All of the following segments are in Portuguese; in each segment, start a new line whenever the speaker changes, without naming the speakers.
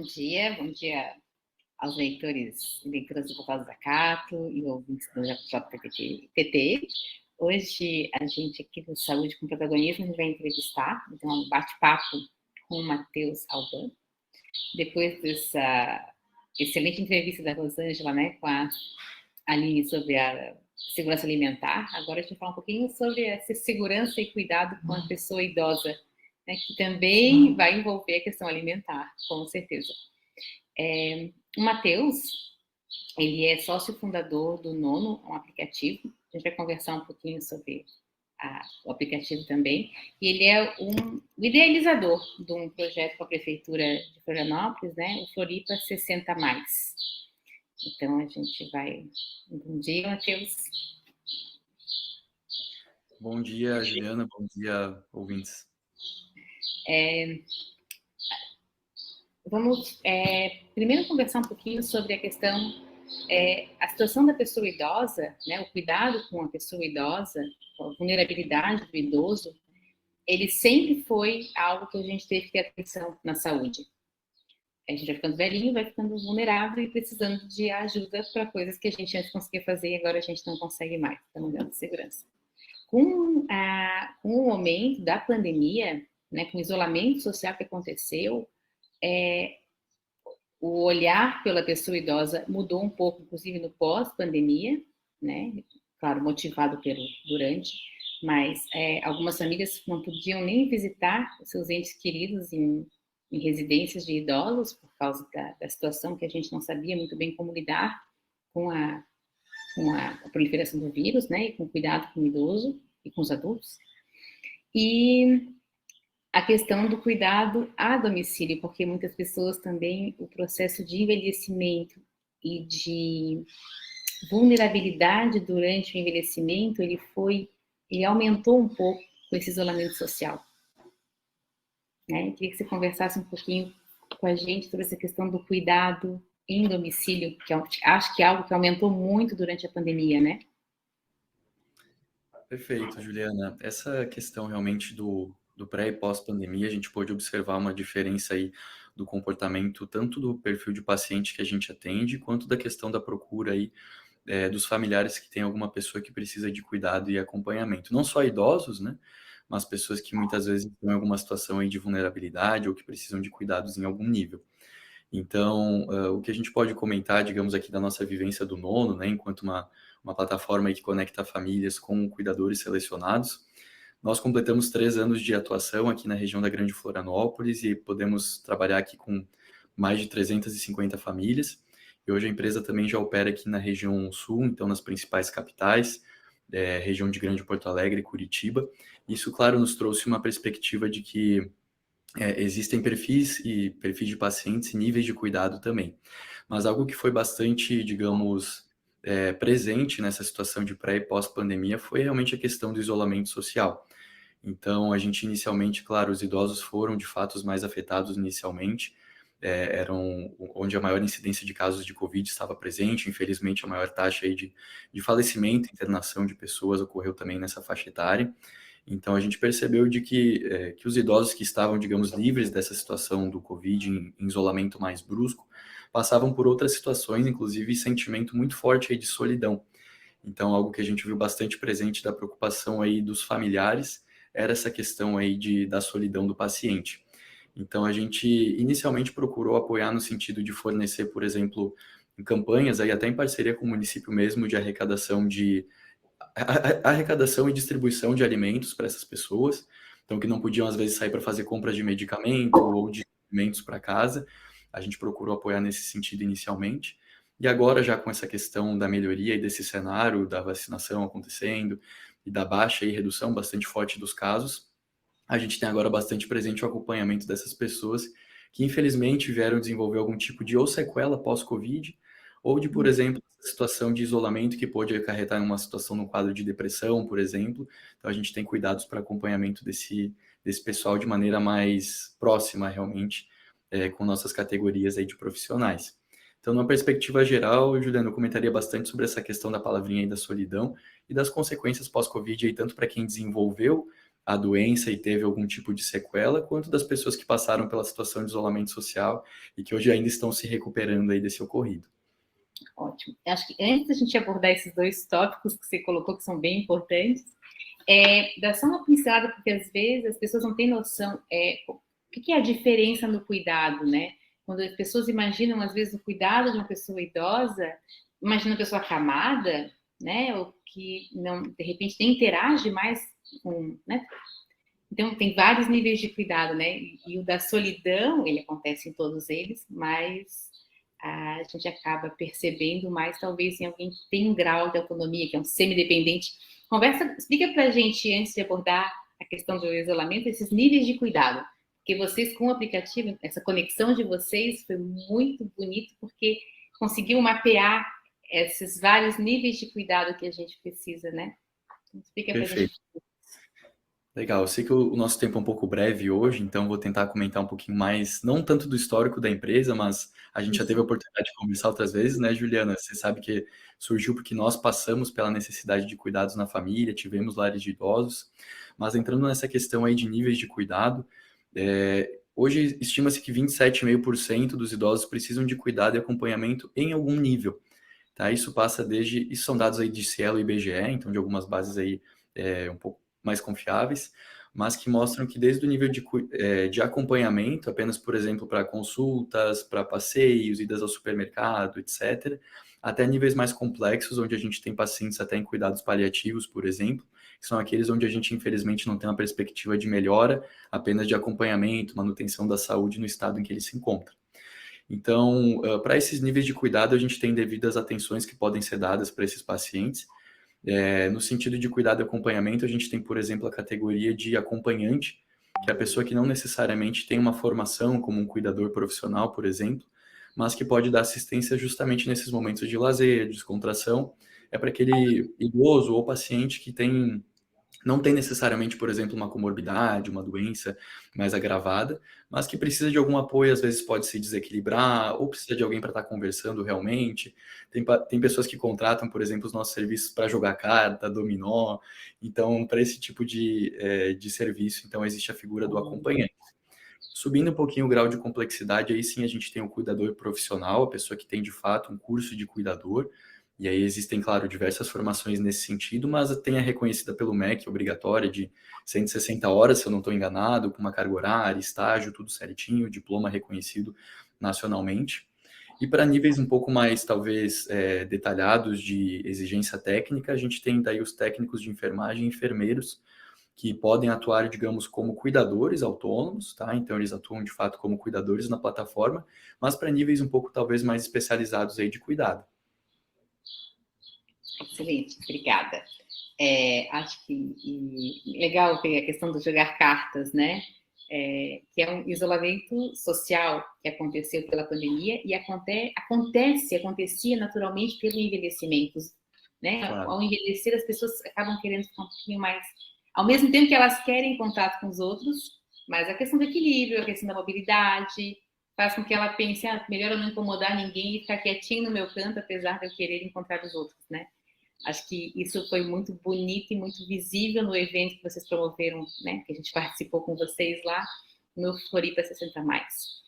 bom dia aos leitores e leitoras do Portal do Zacato e ouvintes do JPTT. Hoje, a gente aqui do Saúde com Protagonismo, a gente vai entrevistar, então, um bate-papo com o Matheus Alban. Depois dessa excelente entrevista da Rosângela, né, com a Aline sobre a segurança alimentar, agora a gente vai falar um pouquinho sobre essa segurança e cuidado com a pessoa idosa, né, que também vai envolver a questão alimentar, com certeza. O Matheus, ele é sócio fundador do Nono, um aplicativo. A gente vai conversar um pouquinho sobre o aplicativo também. E ele é o idealizador de um projeto com a Prefeitura de Florianópolis, né? O Floripa 60+. Então, a gente vai... Bom dia, Matheus.
Bom dia, Juliana. Bom dia, ouvintes.
Vamos primeiro conversar um pouquinho sobre a questão, a situação da pessoa idosa, né, o cuidado com a pessoa idosa, a vulnerabilidade do idoso, ele sempre foi algo que a gente teve que ter atenção na saúde. A gente vai ficando velhinho, vai ficando vulnerável e precisando de ajuda para coisas que a gente antes conseguia fazer e agora a gente não consegue mais, estamos dando segurança. Com o momento da pandemia, né, com o isolamento social que aconteceu, o olhar pela pessoa idosa mudou um pouco, inclusive no pós-pandemia, né? Claro, motivado pelo durante, mas algumas famílias não podiam nem visitar os seus entes queridos em residências de idosos por causa da situação que a gente não sabia muito bem como lidar com a proliferação do vírus, né? E com cuidado com o idoso e com os adultos. E a questão do cuidado a domicílio, porque muitas pessoas também, o processo de envelhecimento e de vulnerabilidade durante o envelhecimento, ele aumentou um pouco com esse isolamento social. Né? Eu queria que você conversasse um pouquinho com a gente sobre essa questão do cuidado em domicílio, que acho que é algo que aumentou muito durante a pandemia, né?
Perfeito, Juliana. Essa questão realmente do pré e pós-pandemia, a gente pôde observar uma diferença aí do comportamento, tanto do perfil de paciente que a gente atende, quanto da questão da procura aí dos familiares que tem alguma pessoa que precisa de cuidado e acompanhamento. Não só idosos, né? Mas pessoas que muitas vezes estão em alguma situação aí de vulnerabilidade ou que precisam de cuidados em algum nível. Então, o que a gente pode comentar, digamos aqui, da nossa vivência do Nono, né, enquanto uma plataforma aí que conecta famílias com cuidadores selecionados, nós completamos 3 anos de atuação aqui na região da Grande Florianópolis e podemos trabalhar aqui com mais de 350 famílias. E hoje a empresa também já opera aqui na região sul, então nas principais capitais, região de Grande Porto Alegre e Curitiba. Isso, claro, nos trouxe uma perspectiva de que existem perfis de pacientes e níveis de cuidado também. Mas algo que foi bastante, digamos, presente nessa situação de pré e pós-pandemia foi realmente a questão do isolamento social. Então, a gente inicialmente, claro, os idosos foram de fato os mais afetados inicialmente, eram onde a maior incidência de casos de Covid estava presente, infelizmente a maior taxa aí de falecimento, internação de pessoas ocorreu também nessa faixa etária. Então, a gente percebeu de que os idosos que estavam, digamos, livres dessa situação do Covid, em isolamento mais brusco, passavam por outras situações, inclusive sentimento muito forte aí de solidão. Então, algo que a gente viu bastante presente da preocupação aí dos familiares era essa questão aí da solidão do paciente. Então, a gente inicialmente procurou apoiar no sentido de fornecer, por exemplo, em campanhas, aí até em parceria com o município mesmo, de arrecadação e distribuição de alimentos para essas pessoas, então que não podiam às vezes sair para fazer compras de medicamento ou de alimentos para casa. A gente procurou apoiar nesse sentido inicialmente. E agora, já com essa questão da melhoria e desse cenário da vacinação acontecendo e da baixa e redução bastante forte dos casos, a gente tem agora bastante presente o acompanhamento dessas pessoas que infelizmente vieram desenvolver algum tipo de ou sequela pós-Covid, ou de, por exemplo, situação de isolamento que pode acarretar em uma situação no quadro de depressão, por exemplo. Então, a gente tem cuidados para acompanhamento desse pessoal de maneira mais próxima, realmente, com nossas categorias aí de profissionais. Então, numa perspectiva geral, Juliano, eu comentaria bastante sobre essa questão da palavrinha aí da solidão e das consequências pós-Covid, aí, tanto para quem desenvolveu a doença e teve algum tipo de sequela, quanto das pessoas que passaram pela situação de isolamento social e que hoje ainda estão se recuperando aí desse ocorrido.
Ótimo. Acho que antes da gente abordar esses dois tópicos que você colocou, que são bem importantes, dá só uma pincelada, porque às vezes as pessoas não têm noção o que é a diferença no cuidado, né? Quando as pessoas imaginam, às vezes, o cuidado de uma pessoa idosa, imagina uma pessoa acamada, né? Ou que, não, de repente, nem interage mais com, né? Então, tem vários níveis de cuidado, né? E o da solidão, ele acontece em todos eles, mas a gente acaba percebendo mais, talvez, em alguém que tem um grau de autonomia, que é um semidependente. Explica pra gente, antes de abordar a questão do isolamento, esses níveis de cuidado. Porque vocês, com o aplicativo, essa conexão de vocês foi muito bonito, porque conseguiu mapear esses vários níveis de cuidado que a gente precisa, né? Explica pra gente.
Perfeito. Legal, eu sei que o nosso tempo é um pouco breve hoje, então vou tentar comentar um pouquinho mais, não tanto do histórico da empresa, mas a gente já teve a
Isso.
oportunidade de conversar outras vezes, né, Juliana? Você sabe que surgiu porque nós passamos pela necessidade de cuidados na família, tivemos lares de idosos, mas entrando nessa questão aí de níveis de cuidado, hoje estima-se que 27,5% dos idosos precisam de cuidado e acompanhamento em algum nível, tá? Isso são dados aí de Cielo e IBGE, então de algumas bases aí um pouco mais confiáveis, mas que mostram que desde o nível de acompanhamento, apenas, por exemplo, para consultas, para passeios, idas ao supermercado, etc., até níveis mais complexos, onde a gente tem pacientes até em cuidados paliativos, por exemplo, que são aqueles onde a gente, infelizmente, não tem uma perspectiva de melhora, apenas de acompanhamento, manutenção da saúde no estado em que ele se encontra. Então, para esses níveis de cuidado, a gente tem devidas atenções que podem ser dadas para esses pacientes. No sentido de cuidado e acompanhamento, a gente tem, por exemplo, a categoria de acompanhante, que é a pessoa que não necessariamente tem uma formação como um cuidador profissional, por exemplo, mas que pode dar assistência justamente nesses momentos de lazer, de descontração. É para aquele idoso ou paciente que não tem necessariamente, por exemplo, uma comorbidade, uma doença mais agravada, mas que precisa de algum apoio, às vezes pode se desequilibrar, ou precisa de alguém para estar conversando realmente. Tem pessoas que contratam, por exemplo, os nossos serviços para jogar carta, dominó. Então, para esse tipo de serviço, então existe a figura do acompanhante. Subindo um pouquinho o grau de complexidade, aí sim a gente tem o cuidador profissional, a pessoa que tem de fato um curso de cuidador, e aí existem, claro, diversas formações nesse sentido, mas tem a reconhecida pelo MEC, obrigatória, de 160 horas, se eu não estou enganado, com uma carga horária, estágio, tudo certinho, diploma reconhecido nacionalmente. E para níveis um pouco mais, talvez, detalhados de exigência técnica, a gente tem daí os técnicos de enfermagem e enfermeiros, que podem atuar, digamos, como cuidadores autônomos, tá? Então, eles atuam, de fato, como cuidadores na plataforma, mas para níveis um pouco, talvez, mais especializados aí de cuidado.
Excelente, obrigada. Acho que legal ver a questão do jogar cartas, né? Que é um isolamento social que aconteceu pela pandemia e acontecia naturalmente pelo envelhecimento, né?
Claro.
Ao envelhecer, as pessoas acabam querendo ficar um pouquinho mais, ao mesmo tempo que elas querem contato com os outros, mas a questão do equilíbrio, a questão da mobilidade, faz com que ela pense, melhor eu não incomodar ninguém e ficar quietinho no meu canto, apesar de eu querer encontrar os outros, né? Acho que isso foi muito bonito e muito visível no evento que vocês promoveram, né? Que a gente participou com vocês lá no Floripa 60 Mais.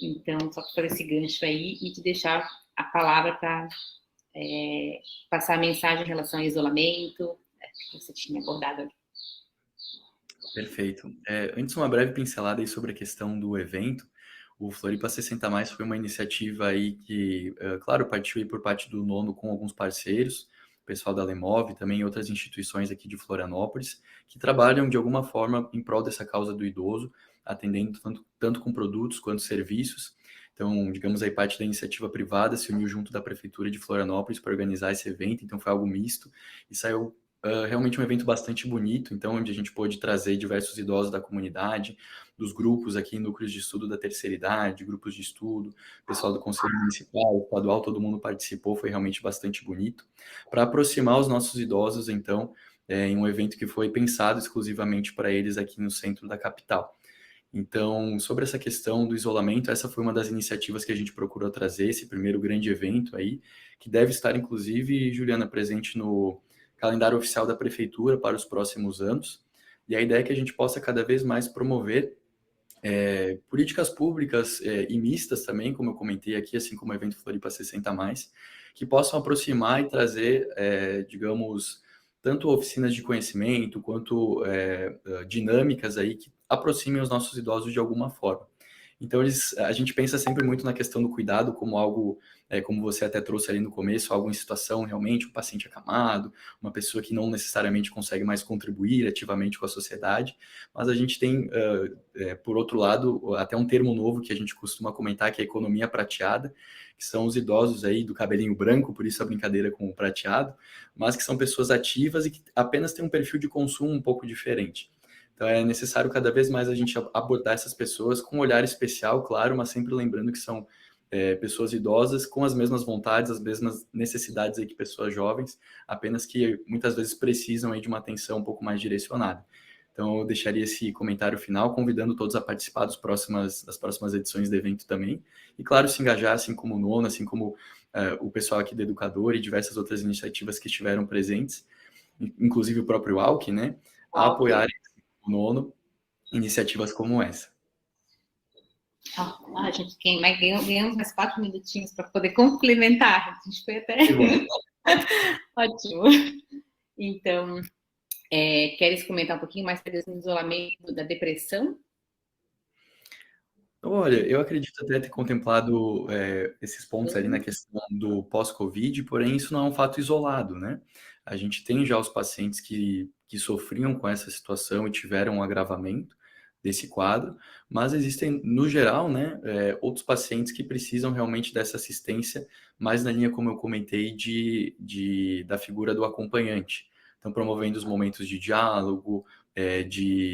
Então, só para esse gancho aí e te deixar a palavra para passar a mensagem em relação ao isolamento, que você tinha abordado ali.
Perfeito. Antes, uma breve pincelada aí sobre a questão do evento. O Floripa 60 Mais foi uma iniciativa aí que, claro, partiu aí por parte do Nono com alguns parceiros, o pessoal da Lemov, também outras instituições aqui de Florianópolis, que trabalham de alguma forma em prol dessa causa do idoso, atendendo tanto com produtos quanto serviços. Então, digamos aí, parte da iniciativa privada se uniu junto da Prefeitura de Florianópolis para organizar esse evento, então foi algo misto e saiu realmente um evento bastante bonito, então, onde a gente pôde trazer diversos idosos da comunidade, dos grupos aqui, núcleos de estudo da terceira idade, grupos de estudo, pessoal do Conselho Municipal, estadual, todo mundo participou, foi realmente bastante bonito, para aproximar os nossos idosos, então, em um evento que foi pensado exclusivamente para eles aqui no centro da capital. Então, sobre essa questão do isolamento, essa foi uma das iniciativas que a gente procurou trazer, esse primeiro grande evento aí, que deve estar, inclusive, Juliana, presente no calendário oficial da Prefeitura para os próximos anos. E a ideia é que a gente possa cada vez mais promover políticas públicas e mistas também, como eu comentei aqui, assim como o evento Floripa 60+, que possam aproximar e trazer, digamos, tanto oficinas de conhecimento quanto dinâmicas aí que aproximem os nossos idosos de alguma forma. Então, a gente pensa sempre muito na questão do cuidado como algo, como você até trouxe ali no começo, algo em situação realmente, um paciente acamado, uma pessoa que não necessariamente consegue mais contribuir ativamente com a sociedade, mas a gente tem, por outro lado, até um termo novo que a gente costuma comentar, que é a economia prateada, que são os idosos aí do cabelinho branco, por isso a brincadeira com o prateado, mas que são pessoas ativas e que apenas têm um perfil de consumo um pouco diferente. Então é necessário cada vez mais a gente abordar essas pessoas com um olhar especial, claro, mas sempre lembrando que são pessoas idosas com as mesmas vontades, as mesmas necessidades aí que pessoas jovens, apenas que muitas vezes precisam aí de uma atenção um pouco mais direcionada. Então eu deixaria esse comentário final, convidando todos a participar das próximas edições do evento também. E claro, se engajar, assim como o Nono, assim como o pessoal aqui do Educador e diversas outras iniciativas que estiveram presentes, inclusive o próprio Alck, né, a apoiar o Nono, iniciativas como essa.
A gente ganhamos mais 4 minutinhos para poder complementar. A gente foi até. Ótimo. Então, queres comentar um pouquinho mais sobre o isolamento da depressão?
Olha, eu acredito até ter contemplado esses pontos ali na questão do pós-Covid, porém isso não é um fato isolado, né? A gente tem já os pacientes que sofriam com essa situação e tiveram um agravamento desse quadro, mas existem, no geral, né, outros pacientes que precisam realmente dessa assistência, mais na linha, como eu comentei, da figura do acompanhante. Então, promovendo os momentos de diálogo,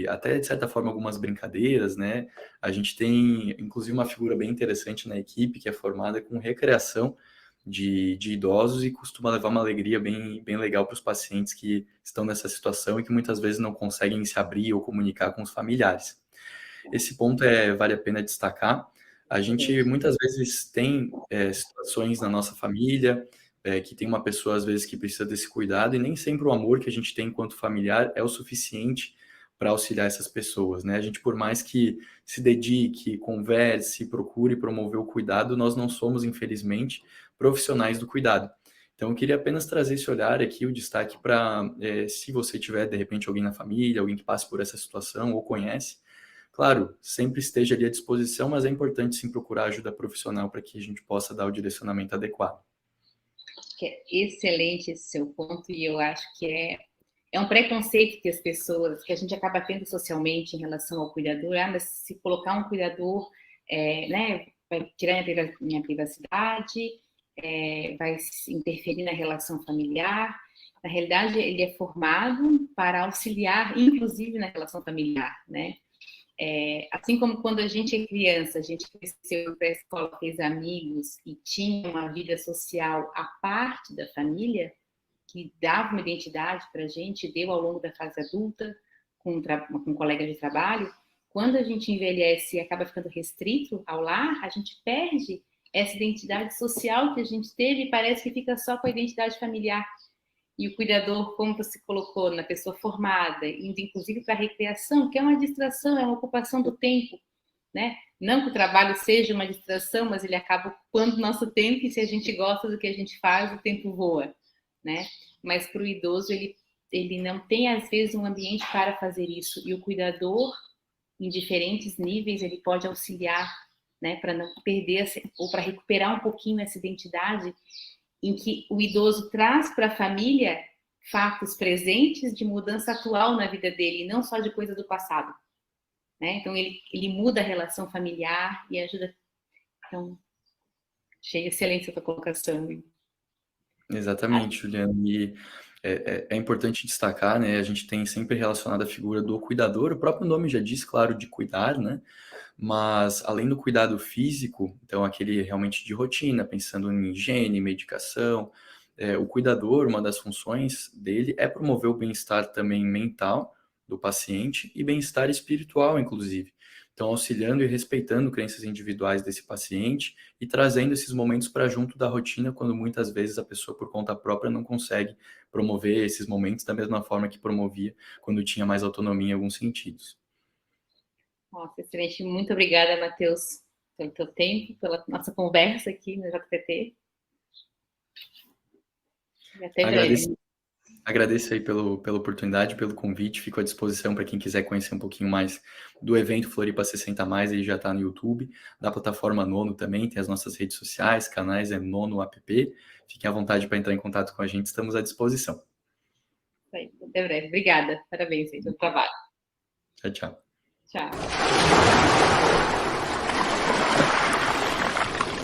até, de certa forma, algumas brincadeiras, né? A gente tem, inclusive, uma figura bem interessante na equipe, que é formada com recreação de idosos e costuma levar uma alegria bem, bem legal para os pacientes que estão nessa situação e que muitas vezes não conseguem se abrir ou comunicar com os familiares. Esse ponto vale a pena destacar. A gente muitas vezes tem situações na nossa família que tem uma pessoa, às vezes, que precisa desse cuidado, e nem sempre o amor que a gente tem enquanto familiar é o suficiente para auxiliar essas pessoas, né? A gente, por mais que se dedique, converse, procure promover o cuidado, nós não somos, infelizmente, profissionais do cuidado. Então, eu queria apenas trazer esse olhar aqui, o destaque para, se você tiver, de repente, alguém na família, alguém que passe por essa situação ou conhece, claro, sempre esteja ali à disposição, mas é importante sim procurar ajuda profissional para que a gente possa dar o direcionamento adequado.
Que é excelente esse seu ponto, e eu acho que é um preconceito que as pessoas, que a gente acaba tendo socialmente em relação ao cuidador, mas se colocar um cuidador, né, vai tirar minha privacidade, vai interferir na relação familiar. Na realidade, ele é formado para auxiliar, inclusive na relação familiar, né? Assim como quando a gente é criança, a gente cresceu na escola, fez amigos e tinha uma vida social à parte da família, que dava uma identidade para a gente, deu ao longo da fase adulta, com colegas de trabalho. Quando a gente envelhece e acaba ficando restrito ao lar, a gente perde essa identidade social que a gente teve e parece que fica só com a identidade familiar. E o cuidador, como você colocou, na pessoa formada, indo inclusive para a recreação, que é uma distração, é uma ocupação do tempo, né? Não que o trabalho seja uma distração, mas ele acaba ocupando o nosso tempo, e se a gente gosta do que a gente faz, o tempo voa, né? Mas para o idoso, ele não tem, às vezes, um ambiente para fazer isso, e o cuidador, em diferentes níveis, ele pode auxiliar, né, para não perder, ou para recuperar um pouquinho essa identidade, em que o idoso traz para a família fatos presentes de mudança atual na vida dele, não só de coisa do passado, né? Então ele muda a relação familiar e ajuda. Então, achei excelente essa colocação.
Exatamente, Juliana. E é importante destacar, né? A gente tem sempre relacionado a figura do cuidador, o próprio nome já diz, claro, de cuidar, né? Mas além do cuidado físico, então aquele realmente de rotina, pensando em higiene, medicação, o cuidador, uma das funções dele é promover o bem-estar também mental do paciente e bem-estar espiritual, inclusive. Então, auxiliando e respeitando crenças individuais desse paciente e trazendo esses momentos para junto da rotina, quando muitas vezes a pessoa, por conta própria, não consegue promover esses momentos da mesma forma que promovia quando tinha mais autonomia em alguns sentidos.
Nossa, excelente. Muito obrigada, Matheus, pelo teu tempo, pela nossa conversa aqui no JPT. E até breve.
Agradeço aí pela oportunidade, pelo convite. Fico à disposição para quem quiser conhecer um pouquinho mais do evento Floripa 60 Mais, ele já está no YouTube, da plataforma Nono também, tem as nossas redes sociais, canais, é Nono App. Fiquem à vontade para entrar em contato com a gente, estamos à disposição.
Até breve. Obrigada. Parabéns aí pelo trabalho.
Tchau, tchau.
Tchau.